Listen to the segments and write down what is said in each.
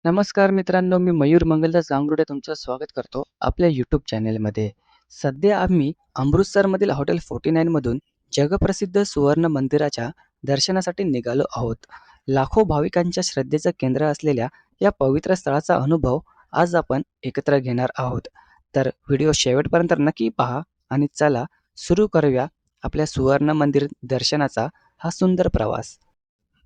नमस्कार मित्रांनो, मी मयूर मंगलदास गांगुर्डे तुमचं स्वागत करतो आपल्या यूट्यूब चॅनेलमध्ये. सध्या आम्ही अमृतसरमधील हॉटेल 49 मधून जगप्रसिद्ध सुवर्ण मंदिराच्या दर्शनासाठी निघालो आहोत. लाखो भाविकांच्या श्रद्धेचं केंद्र असलेल्या या पवित्र स्थळाचा अनुभव आज आपण एकत्र घेणार आहोत. तर व्हिडिओ शेवटपर्यंत नक्की पहा आणि चला सुरू करूया आपल्या सुवर्ण मंदिर दर्शनाचा हा सुंदर प्रवास.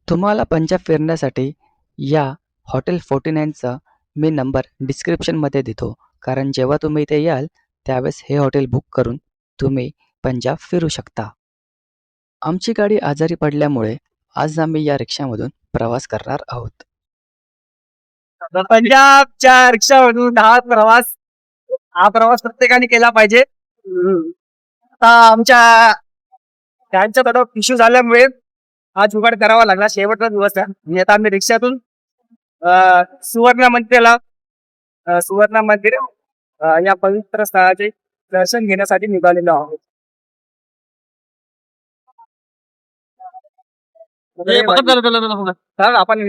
तुम्हाला पंजाब फिरण्यासाठी या हॉटेल 49चा मी नंबर डिस्क्रिप्शनमध्ये देतो, कारण जेव्हा तुम्ही इथे याल त्यावेळेस हे हॉटेल बुक करून तुम्ही पंजाब फिरू शकता. आमची गाडी आजारी पडल्यामुळे आज आम्ही या रिक्षामधून प्रवास करणार आहोत. पंजाबच्या रिक्षामधून हा प्रवास प्रत्येकाने केला पाहिजे. आता आमच्या त्यांचा थोडा इश्यू झाल्यामुळे हा जुगाड करावा लागला. शेवटचा दिवस आहे आणि आता आम्ही रिक्षातून सुवर्ण मंदिर या पवित्र स्थळाचे दर्शन घेण्यासाठी निघालेलो आहोत. आपण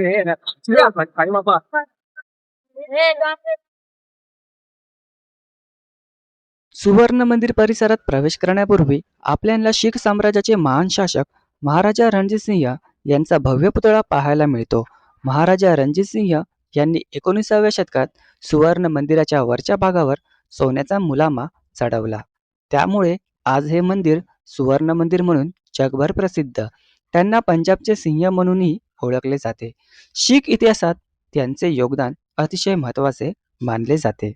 सुवर्ण मंदिर परिसरात प्रवेश करण्यापूर्वी आपल्याला शीख साम्राज्याचे महान शासक महाराजा रणजित सिंह यांचा भव्य पुतळा पाहायला मिळतो. महाराजा रणजित सिंह यांनी 19व्या शतकात सुवर्ण मंदिराच्या वरच्या भागावर सोन्याचा मुलामा चढवला. त्यामुळे आज हे मंदिर सुवर्ण मंदिर म्हणून जगभर प्रसिद्ध. त्यांना पंजाबचे सिंह म्हणूनही ओळखले जाते. शीख इतिहासात त्यांचे योगदान अतिशय महत्त्वाचे मानले जाते.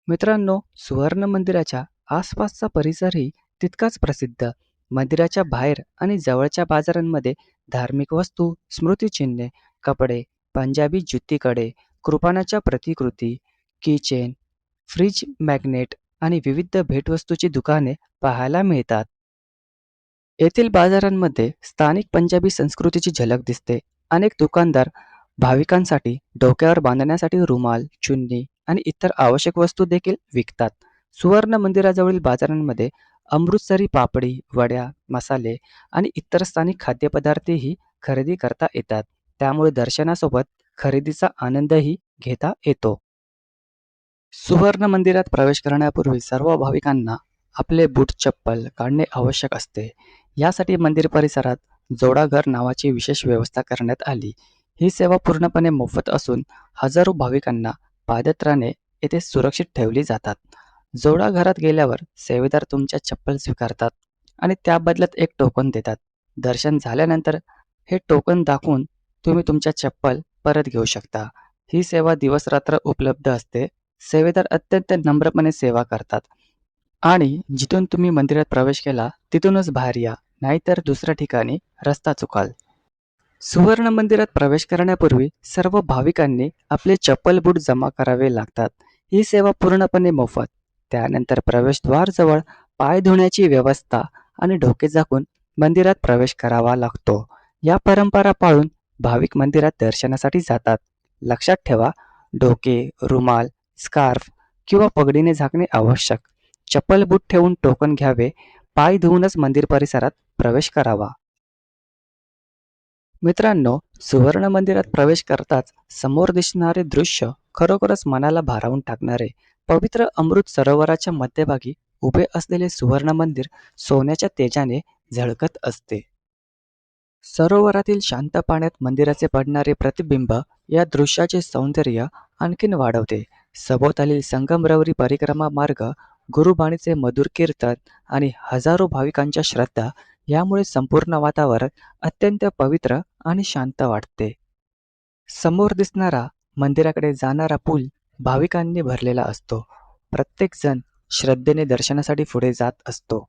मित्रांनो, सुवर्ण मंदिराच्या आसपासचा परिसरही तितकाच प्रसिद्ध. मंदिराच्या बाहेर आणि जवळच्या बाजारांमध्ये धार्मिक वस्तू, स्मृतिचिन्हे, कपडे, पंजाबी जुत्तीकडे, कृपाणाच्या प्रतिकृती, कीचेन, फ्रीज मॅग्नेट आणि विविध भेटवस्तूची दुकाने पाहायला मिळतात. येथील बाजारांमध्ये स्थानिक पंजाबी संस्कृतीची झलक दिसते. अनेक दुकानदार भाविकांसाठी डोक्यावर बांधण्यासाठी रुमाल, चुन्नी आणि इतर आवश्यक वस्तू देखील विकतात. सुवर्ण मंदिराजवळील बाजारांमध्ये अमृतसरी पापडी, वड्या, मसाले आणि इतर स्थानिक खाद्यपदार्थही खरेदी करता येतात. त्यामुळे दर्शनासोबत खरेदीचा आनंदही घेता येतो. सुवर्ण मंदिरात प्रवेश करण्यापूर्वी सर्व भाविकांना आपले बूट चप्पल काढणे आवश्यक असते. यासाठी मंदिर परिसरात जोडाघर नावाची विशेष व्यवस्था करण्यात आली. ही सेवा पूर्णपणे मोफत असून हजारो भाविकांना पादत्राणे येथे सुरक्षित ठेवली जातात. जोडाघरात गेल्यावर सेवेदार तुमच्या चप्पल स्वीकारतात आणि त्या बदल्यात एक टोकन देतात. दर्शन झाल्यानंतर हे टोकन दाखवून तुम्ही तुमच्या चप्पल परत घेऊ शकता. ही सेवा दिवस रात्र उपलब्ध असते. सेवेदार अत्यंत नम्रपणे सेवा करतात आणि जिथून तुम्ही मंदिरात प्रवेश केला तिथूनच बाहेर या, नाहीतर दुसऱ्या ठिकाणी रस्ता चुकाल. सुवर्ण मंदिरात प्रवेश करण्यापूर्वी सर्व भाविकांनी आपले चप्पल बूट जमा करावे लागतात. ही सेवा पूर्णपणे मोफत. त्यानंतर प्रवेशद्वारजवळ पाय धुण्याची व्यवस्था आणि डोके झाकून मंदिरात प्रवेश करावा लागतो. या परंपरा पाळून भाविक मंदिरात दर्शनासाठी जातात. लक्षात ठेवा, डोके, रुमाल, स्कार्फ किंवा पगडीने झाकणे आवश्यक. चप्पल बूट ठेवून टोकन घ्यावे. पाय धुवूनच मंदिर परिसरात प्रवेश करावा. मित्रांनो, सुवर्ण मंदिरात प्रवेश करताच समोर दिसणारे दृश्य खरोखरच मनाला भारावून टाकणारे. पवित्र अमृत सरोवराच्या मध्यभागी उभे असलेले सुवर्ण मंदिर सोन्याच्या तेजाने झळकत असते. सरोवरातील शांत पाण्यात मंदिराचे पडणारे प्रतिबिंब या दृश्याचे सौंदर्य आणखीन वाढवते. सभोवतालील संगमरवरी परिक्रमा मार्ग, गुरुबाणीचे मधुर कीर्तन आणि हजारो भाविकांच्या श्रद्धा यामुळे संपूर्ण वातावरण अत्यंत पवित्र आणि शांत वाटते. समोर दिसणारा मंदिराकडे जाणारा पूल भाविकांनी भरलेला असतो. प्रत्येक जण श्रद्धेने दर्शनासाठी पुढे जात असतो.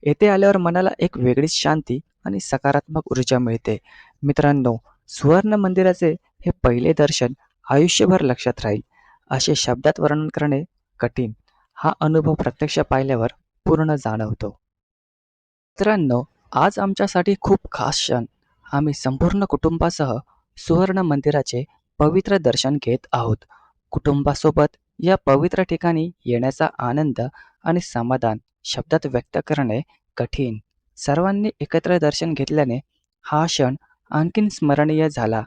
येथे आल्यावर मनाला एक वेगळीच शांती आणि सकारात्मक ऊर्जा मिळते. मित्रांनो, सुवर्ण मंदिराचे हे पहिले दर्शन आयुष्यभर लक्षात राहील, असे शब्दात वर्णन करणे कठीण. हा अनुभव प्रत्यक्ष पाहिल्यावर पूर्ण जाणवतो. मित्रांनो, आज आमच्यासाठी खूप खास क्षण. आम्ही संपूर्ण कुटुंबासह सुवर्ण मंदिराचे पवित्र दर्शन घेत आहोत. कुटुंबासोबत या पवित्र ठिकाणी येण्याचा आनंद आणि समाधान शब्दात व्यक्त करणे कठीण. सर्वांनी एकत्र दर्शन घेतल्याने हा क्षण आणखीन स्मरणीय झाला.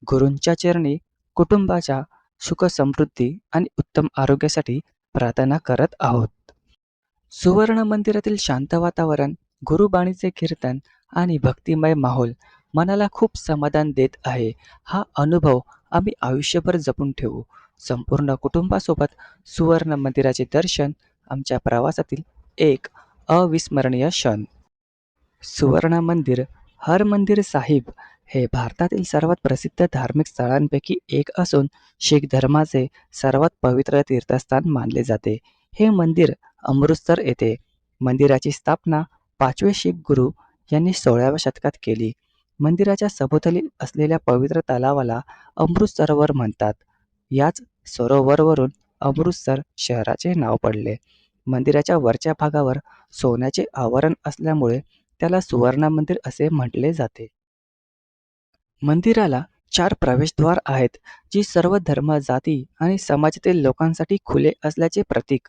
गुरूंच्या चरणी कुटुंबाच्या सुख समृद्धी आणि उत्तम आरोग्यासाठी प्रार्थना करत आहोत. सुवर्ण मंदिरातील शांत वातावरण, गुरुबाणीचे कीर्तन आणि भक्तिमय माहोल मनाला खूप समाधान देत आहे. हा अनुभव आम्ही आयुष्यभर जपून ठेवू. संपूर्ण कुटुंबासोबत सुवर्ण मंदिराचे दर्शन आमच्या प्रवासातील एक अविस्मरणीय क्षण. सुवर्ण मंदिर, हरमंदिर साहिब हे भारतातील सर्वात प्रसिद्ध धार्मिक स्थळांपैकी एक असून शीख धर्माचे सर्वात पवित्र तीर्थस्थान मानले जाते. हे मंदिर अमृतसर येथे मंदिराची स्थापना 5वे शीख गुरु यांनी 16व्या शतकात केली. मंदिराच्या सभोवताली असलेल्या पवित्र तलावाला अमृत सरोवर म्हणतात. याच सरोवरवरून अमृतसर शहराचे नाव पडले. मंदिराच्या वरच्या भागावर सोन्याचे आवरण असल्यामुळे त्याला सुवर्ण मंदिर असे म्हटले जाते. मंदिराला 4 प्रवेशद्वार आहेत, जी सर्व धर्म, जाती आणि समाजातील लोकांसाठी खुले असल्याचे प्रतीक.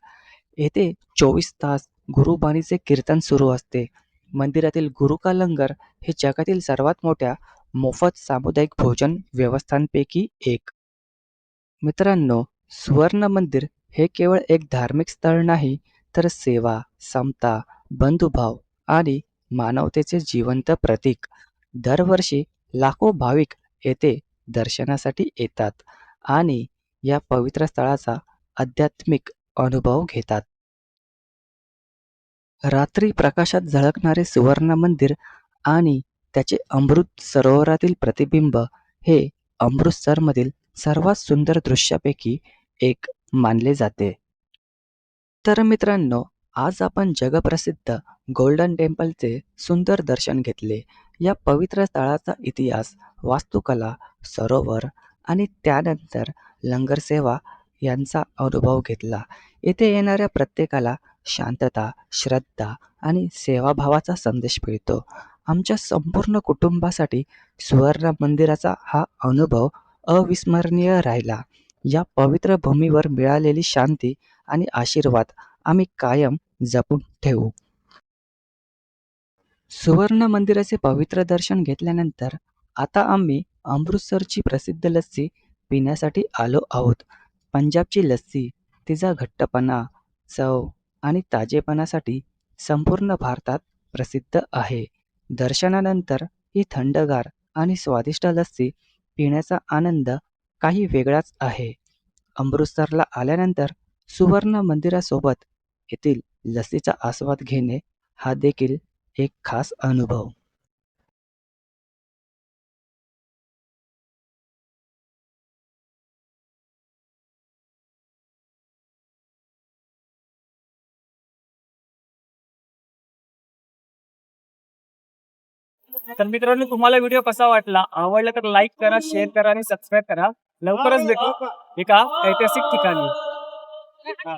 येथे 24 तास गुरुबाणीचे कीर्तन सुरू असते. मंदिरातील गुरु का लंगर हे जगातील सर्वात मोठ्या मोफत सामुदायिक भोजन व्यवस्थांपैकी एक. मित्रांनो, सुवर्ण मंदिर हे केवळ एक धार्मिक स्थळ नाही, तर सेवा, समता, बंधुभाव आणि मानवतेचे जिवंत प्रतीक. दरवर्षी लाखो भाविक येथे दर्शनासाठी येतात आणि या पवित्र स्थळाचा आध्यात्मिक अनुभव घेतात. रात्री प्रकाशात झळकणारे सुवर्ण मंदिर आणि त्याचे अमृत सरोवरातील प्रतिबिंब हे अमृतसरमधील सर्वात सुंदर दृश्यापैकी एक मानले जाते. तर मित्रांनो, आज आपण जगप्रसिद्ध गोल्डन टेम्पलचे सुंदर दर्शन घेतले. या पवित्र स्थळाचा इतिहास, वास्तुकला, सरोवर आणि त्यानंतर लंगर सेवा यांचा अनुभव घेतला. येथे येणाऱ्या प्रत्येकाला शांतता, श्रद्धा आणि सेवाभावाचा संदेश मिळतो. आमच्या संपूर्ण कुटुंबासाठी सुवर्ण मंदिराचा हा अनुभव अविस्मरणीय राहिला. या पवित्र भूमीवर मिळालेली शांती आणि आशीर्वाद आम्ही कायम जपून ठेवू. सुवर्ण मंदिराचे पवित्र दर्शन घेतल्यानंतर आता आम्ही अमृतसरची प्रसिद्ध लस्सी पिण्यासाठी आलो आहोत. पंजाबची लस्सी तिचा घट्टपणा, चव आणि ताजेपणासाठी संपूर्ण भारतात प्रसिद्ध आहे. दर्शनानंतर ही थंडगार आणि स्वादिष्ट लस्सी पिण्याचा आनंद काही वेगळाच आहे. अमृतसरला आल्यानंतर सुवर्ण मंदिरासोबत येथील लस्सीचा आस्वाद घेणे हा देखील एक खास अनुभव. तर मित्रांनो, तुम्हाला व्हिडिओ कसा वाटला? आवडला तर लाईक करा, शेअर करा आणि सबस्क्राईब करा. लवकरच भेटू एका ऐतिहासिक ठिकाणी. हा.